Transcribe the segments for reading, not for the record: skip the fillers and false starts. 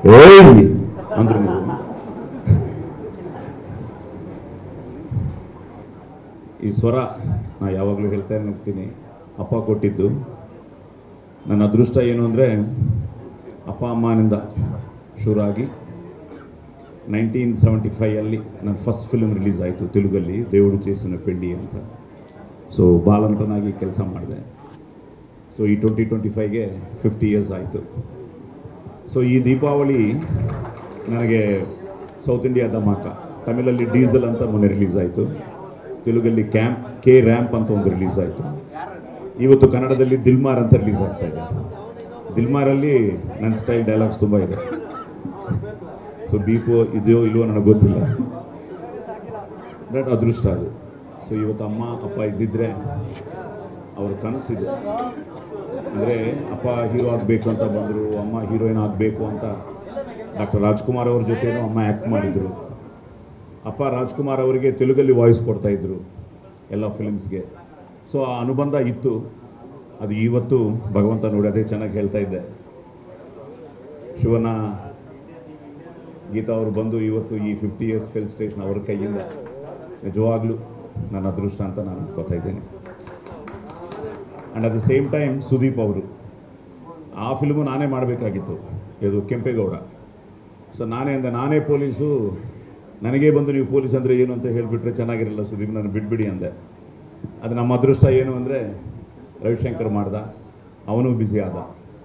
ಏಯ್ ಅಂದ್ರು ನೀವು. ಈ ಸ್ವರ ನಾ ಯಾವಾಗಲೂ ಹೇಳ್ತಾ ಹೋಗ್ತೀನಿ, ಅಪ್ಪ ಕೊಟ್ಟಿದ್ದು. ನನ್ನ ಅದೃಷ್ಟ ಏನು ಅಂದರೆ ಅಪ್ಪ ಅಮ್ಮನಿಂದ ಶುರುವಾಗಿ 1975 ನನ್ನ ಫಸ್ಟ್ ಫಿಲ್ಮ್ ರಿಲೀಸ್ ಆಯಿತು ತೆಲುಗಲ್ಲಿ, దేవుడు చేసిన పెళ్లి ಅಂತ. ಸೊ ಬಾಲನಟನಾಗಿ ಕೆಲಸ ಮಾಡಿದೆ. ಸೊ ಈ 2025ಗೆ 50 ಇಯರ್ಸ್ ಆಯಿತು. ಸೊ ಈ ದೀಪಾವಳಿ ನನಗೆ ಸೌತ್ ಇಂಡಿಯಾ ಧಮಾಕ, ತಮಿಳಲ್ಲಿ ಡೀಸೆಲ್ ಅಂತ ಮೊನ್ನೆ ರಿಲೀಸ್ ಆಯಿತು, ತೆಲುಗಲ್ಲಿ ಕೆ ರ್ಯಾಂಪ್ ಅಂತ ಒಂದು ರಿಲೀಸ್ ಆಯಿತು. ಇವತ್ತು ಕನ್ನಡದಲ್ಲಿ ದಿಲ್ಮಾರ್ ಅಂತ ರಿಲೀಸ್ ಆಗ್ತಾ ಇದೆ. ದಿಲ್ಮಾರಲ್ಲಿ ನನ್ನ ಸ್ಟೈಲ್ ಡೈಲಾಗ್ಸ್ ತುಂಬ ಇದೆ. ಸೊ ಬೀಪೋ ಇದೆಯೋ ಇಲ್ವೋ ನನಗೆ ಗೊತ್ತಿಲ್ಲ, ಬಟ್ ಅದೃಷ್ಟ ಅದು. ಸೊ ಇವತ್ತು ಅಮ್ಮ ಅಪ್ಪ ಇದ್ದಿದ್ರೆ ಅವ್ರ ಕನಸಿದೆ, ಅಂದರೆ ಅಪ್ಪ ಹೀರೋ ಆಗಬೇಕು ಅಂತ ಬಂದರು, ಅಮ್ಮ ಹೀರೋಯಿನ್ ಆಗಬೇಕು ಅಂತ ಡಾಕ್ಟರ್ ರಾಜ್ಕುಮಾರ್ ಅವ್ರ ಜೊತೆನೂ ಅಮ್ಮ ಆ್ಯಕ್ಟ್ ಮಾಡಿದರು. ಅಪ್ಪ ರಾಜ್ಕುಮಾರ್ ಅವರಿಗೆ ತೆಲುಗಲ್ಲಿ ವಾಯ್ಸ್ ಕೊಡ್ತಾಯಿದ್ರು ಎಲ್ಲ ಫಿಲ್ಮ್ಸ್ಗೆ. ಸೊ ಆ ಅನುಬಂಧ ಇತ್ತು. ಅದು ಇವತ್ತು ಭಗವಂತ ನೋಡಿ, ಅದೇ ಚೆನ್ನಾಗಿ ಹೇಳ್ತಾ ಇದ್ದೆ, ಶಿವನ ಗೀತಾ ಅವರು ಬಂದು ಇವತ್ತು ಈ 50 ಇಯರ್ಸ್ ಫಿಲ್ ಸ್ಟೇಷನ್ ಅವ್ರ ಕೈಯಿಂದ ನಿಜವಾಗ್ಲೂ ನನ್ನ ಅದೃಷ್ಟ ಅಂತ ನಾನು ಅನ್ಕೋತಾ ಇದ್ದೇನೆ. And at the same time Sudeep ಅವರು, ಆ ಫಿಲ್ಮು ನಾನೇ ಮಾಡಬೇಕಾಗಿತ್ತು, ಇದು ಕೆಂಪೇಗೌಡ. ಸೊ ನಾನೇ ಪೊಲೀಸು, ನನಗೇ ಬಂದು ನೀವು ಪೊಲೀಸ್ ಅಂದರೆ ಏನು ಅಂತ ಹೇಳಿಬಿಟ್ರೆ ಚೆನ್ನಾಗಿರಲ್ಲ ಸುದೀಪ್, ನಾನು ಬಿಟ್ಬಿಡಿ ಅಂದೆ. ಅದು ನಮ್ಮ ಅದೃಷ್ಟ ಏನು ಅಂದರೆ ರವಿಶಂಕರ್ ಮಾಡ್ದ, ಅವನು ಬ್ಯುಸಿ ಆದ.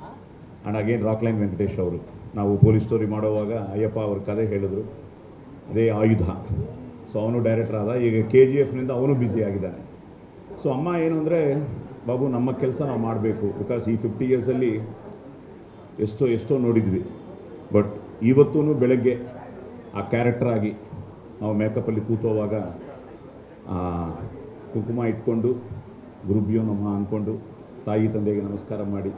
ಆ್ಯಂಡ್ ಅಗೇನ್ ರಾಕ್ಲೈನ್ ವೆಂಕಟೇಶ್ ಅವರು, ನಾವು ಪೊಲೀಸ್ ಸ್ಟೋರಿ ಮಾಡೋವಾಗ ಅಯ್ಯಪ್ಪ ಅವ್ರ ಕತೆ ಹೇಳಿದ್ರು, ಅದೇ ಆಯುಧ. ಸೊ ಅವನು ಡೈರೆಕ್ಟರ್ ಆದ. ಈಗ KGFನಿಂದ ಅವನು ಬ್ಯುಸಿ ಆಗಿದ್ದಾನೆ. ಸೊ ಅಮ್ಮ ಏನು ಅಂದರೆ, ಬಾಬು ನಮ್ಮ ಕೆಲಸ ನಾವು ಮಾಡಬೇಕು, ಬಿಕಾಸ್ ಈ 50 ಇಯರ್ಸಲ್ಲಿ ಎಷ್ಟೋ ನೋಡಿದ್ವಿ. ಬಟ್ ಇವತ್ತೂ ಬೆಳಗ್ಗೆ ಆ ಕ್ಯಾರೆಕ್ಟರ್ ಆಗಿ ನಾವು ಮೇಕಪ್ಪಲ್ಲಿ ಕೂತೋವಾಗ ಕುಂಕುಮ ಇಟ್ಕೊಂಡು ಗುರುಭ್ಯೋ ನಮಃ ಅಂದ್ಕೊಂಡು ತಾಯಿ ತಂದೆಗೆ ನಮಸ್ಕಾರ ಮಾಡಿ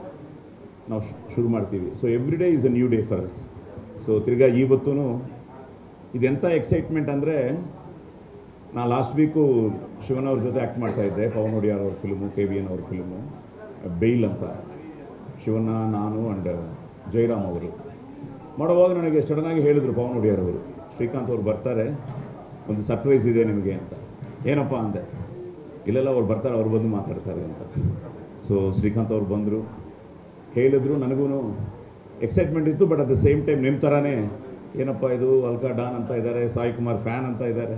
ನಾವು ಶುರು ಮಾಡ್ತೀವಿ. So every day is a new day fur us. So ತಿರ್ಗಾ ಇವತ್ತೂ ಇದೆಂಥ ಎಕ್ಸೈಟ್ಮೆಂಟ್ ಅಂದರೆ, ನಾನು ಲಾಸ್ಟ್ ವೀಕು ಶಿವನವ್ರ ಜೊತೆ ಆ್ಯಕ್ಟ್ ಮಾಡ್ತಾಯಿದ್ದೆ, ಪವನ್ ಒಡಿಯಾರ್ ಅವ್ರ ಫಿಲ್ಮು, KVN ಅವ್ರ ಫಿಲ್ಮು ಬೇಲ್ ಅಂತ. ಶಿವನ, ನಾನು ಆ್ಯಂಡ್ ಜಯರಾಮ್ ಅವರು ಮಾಡುವಾಗ ನನಗೆ ಸಡನ್ನಾಗಿ ಹೇಳಿದರು ಪವನ್ ಒಡಿಯಾರ್ ಅವರು, ಶ್ರೀಕಾಂತ್ ಅವ್ರು ಬರ್ತಾರೆ, ಒಂದು ಸರ್ಪ್ರೈಸ್ ಇದೆ ನಿಮಗೆ ಅಂತ. ಏನಪ್ಪ ಅಂದೆ. ಇಲ್ಲೆಲ್ಲ ಅವ್ರು ಬರ್ತಾರೆ, ಅವ್ರು ಬಂದು ಮಾತಾಡ್ತಾರೆ ಅಂತ. ಸೊ ಶ್ರೀಕಾಂತ್ ಅವ್ರು ಬಂದರು, ಹೇಳಿದ್ರು, ನನಗೂ ಎಕ್ಸೈಟ್ಮೆಂಟ್ ಇತ್ತು. But at the same time ನಿಮ್ಮ ಥರನೇ, ಏನಪ್ಪ ಇದು ಅಲ್ಕಾ ಡಾನ್ ಅಂತ ಇದ್ದಾರೆ, ಸಾಯಿ ಕುಮಾರ್ ಫ್ಯಾನ್ ಅಂತ ಇದ್ದಾರೆ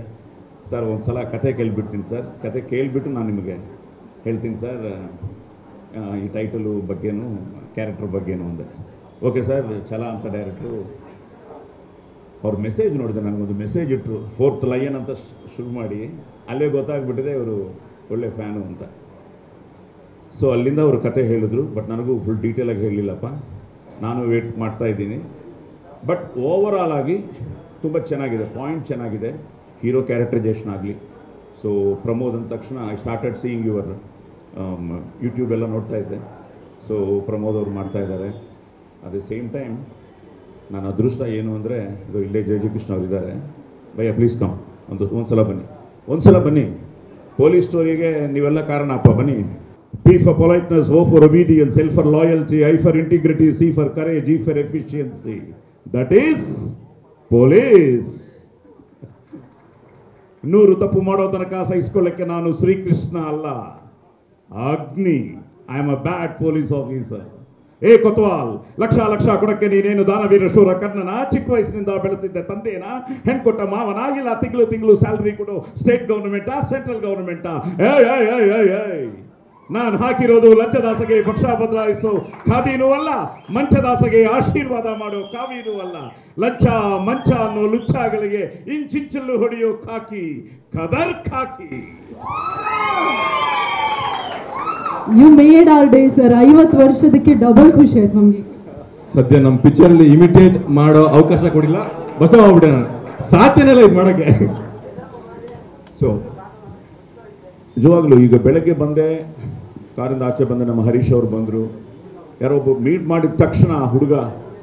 ಸರ್, ಒಂದು ಸಲ ಕತೆ ಕೇಳಿಬಿಡ್ತೀನಿ ಸರ್, ಕತೆ ಕೇಳಿಬಿಟ್ಟು ನಾನು ನಿಮಗೆ ಹೇಳ್ತೀನಿ ಸರ್, ಈ ಟೈಟಲು ಬಗ್ಗೆನೂ ಕ್ಯಾರೆಕ್ಟರ್ ಬಗ್ಗೆನೂ ಅಂದೆ. ಓಕೆ ಸರ್, ಛಲ ಅಂತ ಡೈರೆಕ್ಟ್ರು ಅವ್ರ ಮೆಸೇಜ್ ನೋಡಿದೆ, ನನಗೊಂದು ಮೆಸೇಜ್ ಇಟ್ಟರು, 4th ಲಯನ್ ಅಂತ ಶುರು ಮಾಡಿ, ಅಲ್ಲೇ ಗೊತ್ತಾಗ್ಬಿಟ್ಟಿದೆ ಇವರು ಒಳ್ಳೆ ಫ್ಯಾನು ಅಂತ. ಸೊ ಅಲ್ಲಿಂದ ಅವರು ಕತೆ ಹೇಳಿದ್ರು. ಬಟ್ ನನಗೂ ಫುಲ್ ಡೀಟೇಲಾಗಿ ಹೇಳಲಿಲ್ಲಪ್ಪ, ನಾನು ವೇಟ್ ಮಾಡ್ತಾ ಇದ್ದೀನಿ. ಬಟ್ ಓವರಾಲ್ ಆಗಿ ತುಂಬ ಚೆನ್ನಾಗಿದೆ, ಪಾಯಿಂಟ್ ಚೆನ್ನಾಗಿದೆ, ಹೀರೋ ಕ್ಯಾರೆಕ್ಟರೈಸೇಷನ್ ಆಗಲಿ. ಸೊ ಪ್ರಮೋದ್ ಅಂದ ತಕ್ಷಣ I started seeing your YouTube ಎಲ್ಲ ನೋಡ್ತಾ ಇದ್ದೆ. ಸೊ ಪ್ರಮೋದ್ ಅವರು ಮಾಡ್ತಾ ಇದ್ದಾರೆ. ಅಟ್ ದ ಸೇಮ್ ಟೈಮ್ ನನ್ನ ಅದೃಷ್ಟ ಏನು ಅಂದರೆ, ಇದು ಇಲ್ಲೇ ಜಯಕೃಷ್ಣ ಅವರು ಇದ್ದಾರೆ, ಭಯ್ಯ ಪ್ಲೀಸ್ ಕಮ್, ಒಂದು ಸಲ ಬನ್ನಿ ಪೊಲೀಸ್ ಸ್ಟೋರಿಗೆ ನೀವೆಲ್ಲ ಕಾರಣ ಅಪ್ಪ, ಬನ್ನಿ. P for politeness, O for obedience, L for loyalty, I for integrity, C for courage, E for efficiency. That is police. 100 ತಪ್ಪು ಮಾಡೋ ತನಕ ಸಹಿಸ್ಕೊಳ್ಳಕ್ಕೆ ನಾನು ಶ್ರೀಕೃಷ್ಣ ಅಲ್ಲ, Agni. I am a bad police officer. ಕೊತ್ವಾಲ್, ಲಕ್ಷ ಕೊಡಕ್ಕೆ ನೀನೇನು ದಾನವೀರ ಶೂರ ಕರ್ಣನ? ಚಿಕ್ಕ ವಯಸ್ಸಿನಿಂದ ಬೆಳೆಸಿದ್ದೆ ತಂದೆನ, ಹೆಣ್ಕೊಟ್ಟ ಮಾವನ, ಇಲ್ಲ ತಿಂಗಳು ಸ್ಯಾಲ್ರಿ ಕೊಡು ಸ್ಟೇಟ್ ಗೌರ್ಮೆಂಟಾ ಸೆಂಟ್ರಲ್ ಗೌರ್ಮೆಂಟಾ? ನಾನು ಹಾಕಿರೋದು ಲಂಚದಾಸಗೆ ಪಕ್ಷ ಬದಲಾಯಿಸೋ ಖಾದಿನೂ ಅಲ್ಲ, ಮಂಚದಾಸಗೆ ಆಶೀರ್ವಾದ ಮಾಡೋ ಕಾವಿನೂ ಅಲ್ಲ. ಲಂಚ ಮಂಚ ಅನ್ನೋ ಲುಚ್ಚಾಗಳಿಗೆ ಇಂಚಿಂಚಲು ಹೊಡೆಯೋ ಖಾಕಿ, ಖದರ್ ಖಾಕಿ. You made our day sir. 50 ವರ್ಷದಕ್ಕೆ ಡಬಲ್ ಖುಷಿ ಆಯ್ತು ನಮ್ಗೆ. ಸದ್ಯ ನಮ್ಮ ಪಿಕ್ಚರ್ ಅಲ್ಲಿ ಇಮಿಟೇಟ್ ಮಾಡೋ ಅವಕಾಶ ಕೊಡಿಲ್ಲ, ಬಚಾವ್ಬಿಟ್ಟೆ ನಾನು, ಸಾಧ್ಯನೆಲ್ಲ ಇದು ಮಾಡೋಕ್ಕೆ. ಸೊ ನಿಜವಾಗ್ಲೂ ಈಗ ಬೆಳಗ್ಗೆ ಬಂದೆ, ಕಾರಿಂದ ಆಚೆ ಬಂದೆ, ನಮ್ಮ ಹರೀಶ್ ಅವರು ಬಂದರು. ಯಾರೋ ಒಬ್ಬ ಮೀಟ್ ಮಾಡಿದ ತಕ್ಷಣ ಹುಡುಗ,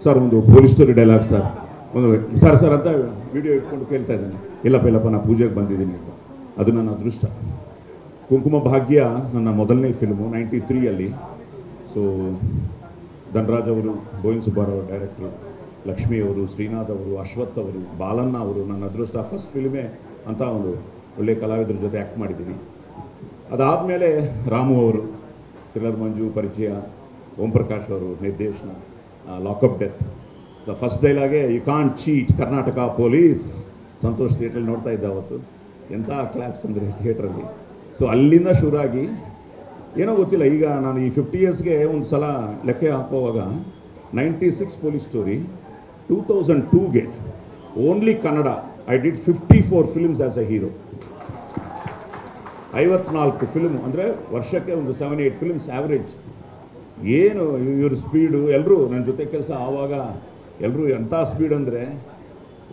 ಸರ್ ಒಂದು ಪೊಲೀಸ್ ಸ್ಟೋರಿ ಡೈಲಾಗ್ ಸರ್, ಒಂದು ಸರ್ ಅಂತ ವಿಡಿಯೋ ಇಟ್ಕೊಂಡು ಕೇಳ್ತಾ ಇದ್ದಾನೆ. ಇಲ್ಲಪ್ಪ ನಾನು ಪೂಜೆಗೆ ಬಂದಿದ್ದೀನಿ ಅಂತ. ಅದು ನನ್ನ ಅದೃಷ್ಟ. ಕುಂಕುಮ ಭಾಗ್ಯ ನನ್ನ ಮೊದಲನೇ ಫಿಲ್ಮು 93 ಸೊ ಧನರಾಜ್ ಅವರು, ಗೋವಿಂದ ಸುಬ್ಬಾರಾವ್ ಡೈರೆಕ್ಟ್ರು, ಲಕ್ಷ್ಮಿ ಅವರು, ಶ್ರೀನಾಥ್ ಅವರು, ಅಶ್ವಥ್ ಅವರು, ಬಾಲಣ್ಣ ಅವರು. ನನ್ನ ಅದೃಷ್ಟ ಫಸ್ಟ್ ಫಿಲ್ಮೇ ಅಂತ ಒಂದು ಒಳ್ಳೆಯ ಕಲಾವಿದರ ಜೊತೆ ಆ್ಯಕ್ಟ್ ಮಾಡಿದ್ದೀನಿ. ಅದಾದಮೇಲೆ ರಾಮು ಅವರು, ಥ್ರಿಲ್ಲರ್ ಮಂಜು ಪರಿಚಯ, ಓಂ ಪ್ರಕಾಶ್ ಅವರು ನಿರ್ದೇಶನ, ಲಾಕಪ್ ಡೆತ್. ದ ಫಸ್ಟ್ ಡೈಲಾಗೆ you can't cheat Karnataka police. Santosh ಥಿಯೇಟ್ರಲ್ಲಿ ನೋಡ್ತಾ ಇದ್ದ ಅವತ್ತು, ಎಂಥ ಕ್ಲಾಪ್ಸ್ ಅಂದರೆ ಥಿಯೇಟ್ರಲ್ಲಿ. ಸೊ ಅಲ್ಲಿಂದ ಶುರುವಾಗಿ ಏನೋ ಗೊತ್ತಿಲ್ಲ, ಈಗ ನಾನು ಈ 50 ಇಯರ್ಸ್ಗೆ ಒಂದು ಸಲ ಲೆಕ್ಕ ಹಾಕುವಾಗ 96 ಪೊಲೀಸ್ ಸ್ಟೋರಿ, 2002ಗೆ only Kannada I did 54 films as a hero. 54 film ಅಂದರೆ ವರ್ಷಕ್ಕೆ ಒಂದು 7-8 ಫಿಲ್ಮ್ಸ್ ಆ್ಯಾವ್ರೇಜ್. ಏನು ಇವ್ರ ಸ್ಪೀಡು, ಎಲ್ಲರೂ ನನ್ನ ಜೊತೆ ಕೆಲಸ ಆವಾಗ ಎಲ್ಲರೂ ಎಂಥ ಸ್ಪೀಡ್ ಅಂದರೆ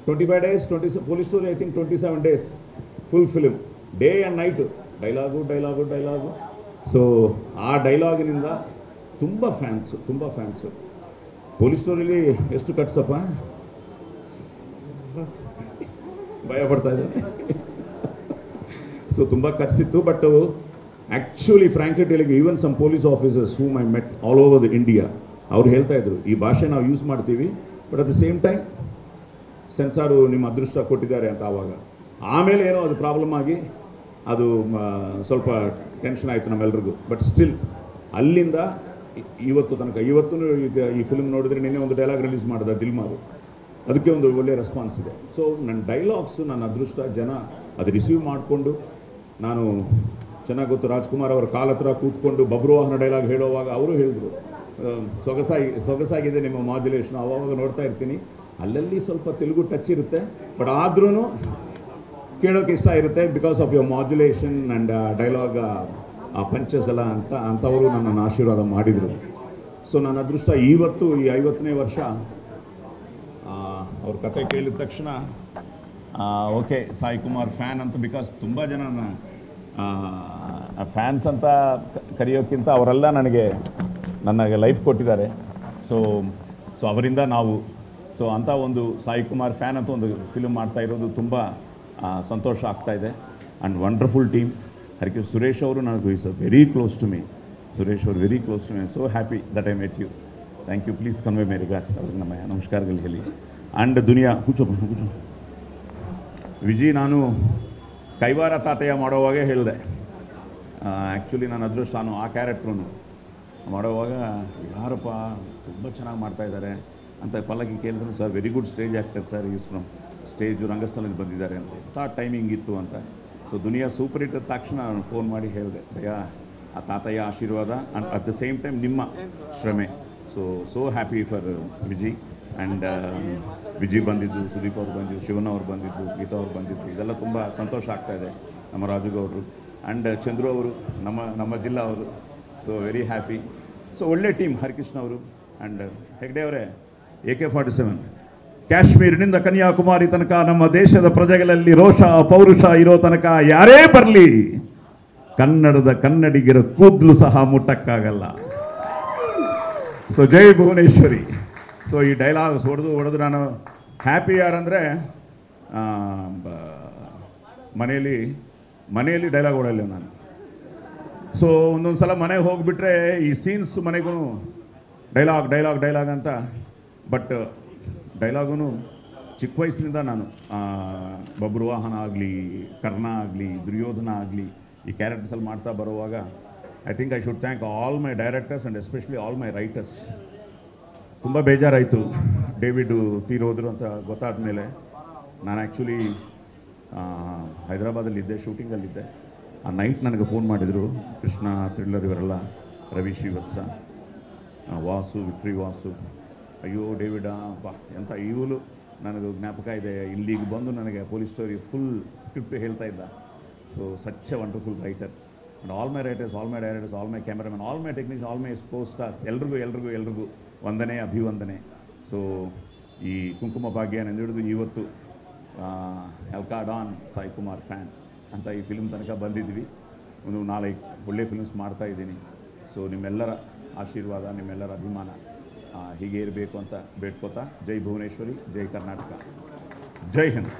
25 days, police story I think 27 days full film, day and night dialogue. So ಆ ಡೈಲಾಗಿನಿಂದ ತುಂಬ ಫ್ಯಾನ್ಸು. ಪೊಲೀಸ್ ಸ್ಟೋರಿಲಿ ಎಷ್ಟು ಕಟ್ಸಪ್ಪ, ಭಯ ಪಡ್ತಾ ಇದ್ದಾರೆ. ಸೊ ತುಂಬ ಕಟ್ಸಿತ್ತು. But actually frankly telling, even some police officers whom I met all over the India, ಅವ್ರು ಹೇಳ್ತಾ ಇದ್ರು ಈ ಭಾಷೆ ನಾವು ಯೂಸ್ ಮಾಡ್ತೀವಿ, but at the same time censor ನಿಮ್ಮ ಅದೃಷ್ಟ ಕೊಟ್ಟಿದ್ದಾರೆ ಅಂತ. ಆಮೇಲೆ ಏನೋ ಅದು ಪ್ರಾಬ್ಲಮ್ ಆಗಿ ಅದು ಸ್ವಲ್ಪ ಟೆನ್ಷನ್ ಆಯಿತು ನಮ್ಮೆಲ್ರಿಗೂ. ಬಟ್ ಸ್ಟಿಲ್ ಅಲ್ಲಿಂದ ಇವತ್ತು ತನಕ, ಇವತ್ತು ಈಗ ಈ ಫಿಲ್ಮ್ ನೋಡಿದ್ರೆ ನಿನ್ನೆ ಒಂದು ಡೈಲಾಗ್ ರಿಲೀಸ್ ಮಾಡಿದ ದಿಲ್ಮಾರು, ಅದಕ್ಕೆ ಒಂದು ಒಳ್ಳೆಯ ರೆಸ್ಪಾನ್ಸ್ ಇದೆ. ಸೊ ನನ್ನ ಡೈಲಾಗ್ಸು ನನ್ನ ಅದೃಷ್ಟ, ಜನ ಅದು ರಿಸೀವ್ ಮಾಡಿಕೊಂಡು. ನಾನು ಚೆನ್ನಾಗಿ ಗೊತ್ತು, ರಾಜ್ಕುಮಾರ್ ಅವರ ಕಾಲ ಹತ್ರ ಕೂತ್ಕೊಂಡು ಬಬ್ರುವಾಹನ ಡೈಲಾಗ್ ಹೇಳುವಾಗ ಅವರು ಹೇಳಿದ್ರು ಸೊಗಸಾಗಿದೆ ನಿಮ್ಮ ಮಾಡ್ಯುಲೇಷನ್. ಆವಾಗ ನೋಡ್ತಾ ಇರ್ತೀನಿ, ಅಲ್ಲಲ್ಲಿ ಸ್ವಲ್ಪ ತೆಲುಗು ಟಚ್ ಇರುತ್ತೆ, ಬಟ್ ಆದ್ರೂ ಕೇಳೋಕೆ ಇಷ್ಟ ಇರುತ್ತೆ because of your modulation and dialogue, ಆ ಪಂಚಸ್ ಎಲ್ಲ ಅಂಥವರು ನನ್ನನ್ನು ಆಶೀರ್ವಾದ ಮಾಡಿದರು. ಸೊ ನನ್ನ ಅದೃಷ್ಟ ಇವತ್ತು ಈ 50ನೇ ವರ್ಷ ಅವ್ರ ಕತೆ ಕೇಳಿದ ತಕ್ಷಣ ಓಕೆ ಸಾಯಿ ಕುಮಾರ್ ಫ್ಯಾನ್ ಅಂತ, ಬಿಕಾಸ್ ತುಂಬ ಜನ ಫ್ಯಾನ್ಸ್ ಅಂತ ಕರೆಯೋಕ್ಕಿಂತ ಅವರೆಲ್ಲ ನನಗೆ ಲೈಫ್ ಕೊಟ್ಟಿದ್ದಾರೆ. ಸೊ ಅವರಿಂದ ನಾವು ಅಂಥ ಒಂದು ಸಾಯಿ ಕುಮಾರ್ ಫ್ಯಾನ್ ಅಂತ ಒಂದು ಫಿಲ್ಮ್ ಮಾಡ್ತಾ ಇರೋದು ತುಂಬ ಸಂತೋಷ ಆಗ್ತಾಯಿದೆ. And wonderful team. Harikrishna Suresh ಅವರು ನನಗೂ is very close to me. Very close to me. So happy that I met you. Thank you. Please convey my regards. ಅವ್ರಿಗೆ ನಮ್ಮ ನಮಸ್ಕಾರಗಳು ಹೇಳಿ. ಆ್ಯಂಡ್ ದುನಿಯಾ ಕೂಚೋ ವಿಜಿ, ನಾನು ಕೈವಾರ ತಾತಯ್ಯ ಮಾಡೋವಾಗೇ ಹೇಳಿದೆ, ಆ್ಯಕ್ಚುಲಿ ನನ್ನ ಅದೃಷ್ಟ, ನಾನು ಆ ಕ್ಯಾರೆಕ್ಟ್ರೂ ಮಾಡೋವಾಗ ಯಾರಪ್ಪ ತುಂಬ ಚೆನ್ನಾಗಿ ಮಾಡ್ತಾಯಿದ್ದಾರೆ ಅಂತ ಪಲ್ಲಕ್ಕಿ ಕೇಳಿದ್ರು. Sir very good stage actor sir, is from stage ರಂಗಸ್ಥಳದಲ್ಲಿ ಬಂದಿದ್ದಾರೆ ಅಂತ ಟೈಮಿಂಗ್ ಇತ್ತು ಅಂತ. ಸೊ ದುನಿಯಾ ಸೂಪರ್ ಹಿಟ್ ಆದ ತಕ್ಷಣ ನಾನು ಫೋನ್ ಮಾಡಿ ಹೇಳಿದೆ, ಭಯ ಆ ತಾತಯ್ಯ ಆಶೀರ್ವಾದ and at the same time ನಿಮ್ಮ ಶ್ರಮೆ. So happy for Viji. And Viji ಬಂದಿದ್ದು, ಸುದೀಪ್ ಅವ್ರು ಬಂದಿದ್ದು, ಶಿವಣ್ಣ ಅವ್ರು ಬಂದಿದ್ದು, ಗೀತಾ ಅವ್ರು ಬಂದಿದ್ದು, ಇದೆಲ್ಲ ತುಂಬ ಸಂತೋಷ ಆಗ್ತಾಯಿದೆ. ನಮ್ಮ ರಾಜುಗೌಡರು ಆ್ಯಂಡ್ ಚಂದ್ರು ಅವರು, ನಮ್ಮ ಜಿಲ್ಲಾ ಅವರು. So very happy. ಸೊ ಒಳ್ಳೆ ಟೀಮ್ ಹರಿಕೃಷ್ಣ ಅವರು. ಆ್ಯಂಡ್ ಹೆಗ್ಡೆ ಅವರೇ, AK-47 ಕಾಶ್ಮೀರಿನಿಂದ ಕನ್ಯಾಕುಮಾರಿ ತನಕ ನಮ್ಮ ದೇಶದ ಪ್ರಜೆಗಳಲ್ಲಿ ರೋಷ ಪೌರುಷ ಇರೋ ತನಕ ಯಾರೇ ಬರಲಿ, ಕನ್ನಡದ ಕನ್ನಡಿಗರ ಕೂದಲು ಸಹ ಮುಟ್ಟಕ್ಕಾಗಲ್ಲ. ಸೊ ಜೈ ಭುವನೇಶ್ವರಿ. ಸೊ ಈ ಡೈಲಾಗ್ಸ್ ಹೊಡೆದು ನಾನು ಹ್ಯಾಪಿ ಯಾರಂದರೆ, ಮನೆಯಲ್ಲಿ ಡೈಲಾಗ್ ಹೊಡೆಯಲ್ಲ ನಾನು. ಸೊ ಒಂದೊಂದು ಸಲ ಮನೆಗೆ ಹೋಗಿಬಿಟ್ರೆ ಈ ಸೀನ್ಸ್ ಮನೆಗೂ ಡೈಲಾಗ್ ಅಂತ. ಬಟ್ ಡೈಲಾಗೂ ಚಿಕ್ಕ ವಯಸ್ಸಿನಿಂದ ನಾನು ಬಬ್ರುವಾಹನ ಆಗಲಿ, ಕರ್ಣ ಆಗಲಿ, ದುರ್ಯೋಧನ ಆಗಲಿ, ಈ ಕ್ಯಾರೆಕ್ಟರ್ಸಲ್ಲಿ ಮಾಡ್ತಾ ಬರುವಾಗ I think I should thank all my directors and especially all my writers. ತುಂಬ ಬೇಜಾರಾಯಿತು ಡೇವಿಡ್ ತೀರೋದ್ರು ಅಂತ ಗೊತ್ತಾದ ಮೇಲೆ. ನಾನು ಆ್ಯಕ್ಚುಲಿ ಹೈದರಾಬಾದಲ್ಲಿದ್ದೆ, ಶೂಟಿಂಗಲ್ಲಿದ್ದೆ. ಆ ನೈಟ್ ನನಗೆ ಫೋನ್ ಮಾಡಿದರು ಕೃಷ್ಣ, ಥ್ರಿಲ್ಲರ್ ಇವರೆಲ್ಲ, ರವಿ ಶ್ರೀವತ್ಸ, ವಾಸು, ವಿಕ್ಟ್ರಿ ವಾಸು. ಅಯ್ಯೋ ಡೇವಿಡ ಬಾ ಎಂಥ ಇವಳು ನನಗೆ ಜ್ಞಾಪಕ ಇದೆ. ಇಲ್ಲಿಗೆ ಬಂದು ನನಗೆ ಪೊಲೀಸ್ ಸ್ಟೋರಿ ಫುಲ್ ಸ್ಕ್ರಿಪ್ಟ್ ಹೇಳ್ತಾ ಇದ್ದ. So such A wonderful writer. And all my writers, all my directors, all my cameraman, all my technician, all my sports stars, ಎಲ್ರಿಗೂ ವಂದನೆ, ಅಭಿವಂದನೆ. ಸೊ ಈ ಕುಂಕುಮ ಭಾಗ್ಯ ಹಿಡಿದು ಇವತ್ತು ಎಲ್ಕಾ ಡಾನ್ ಸಾಯಿ ಕುಮಾರ್ ಫ್ಯಾನ್ ಅಂತ ಈ ಫಿಲ್ಮ್ ತನಕ ಬಂದಿದ್ವಿ. ಒಂದು 4 ಒಳ್ಳೆ ಫಿಲ್ಮ್ಸ್ ಮಾಡ್ತಾಯಿದ್ದೀನಿ. ಸೊ ನಿಮ್ಮೆಲ್ಲರ ಆಶೀರ್ವಾದ, ನಿಮ್ಮೆಲ್ಲರ ಅಭಿಮಾನ ಹೀಗೆ ಇರಬೇಕು ಅಂತ ಬೇಡ್ಕೋತಾ, ಜೈ ಭುವನೇಶ್ವರಿ, ಜೈ ಕರ್ನಾಟಕ, ಜೈ ಹಿಂದ್.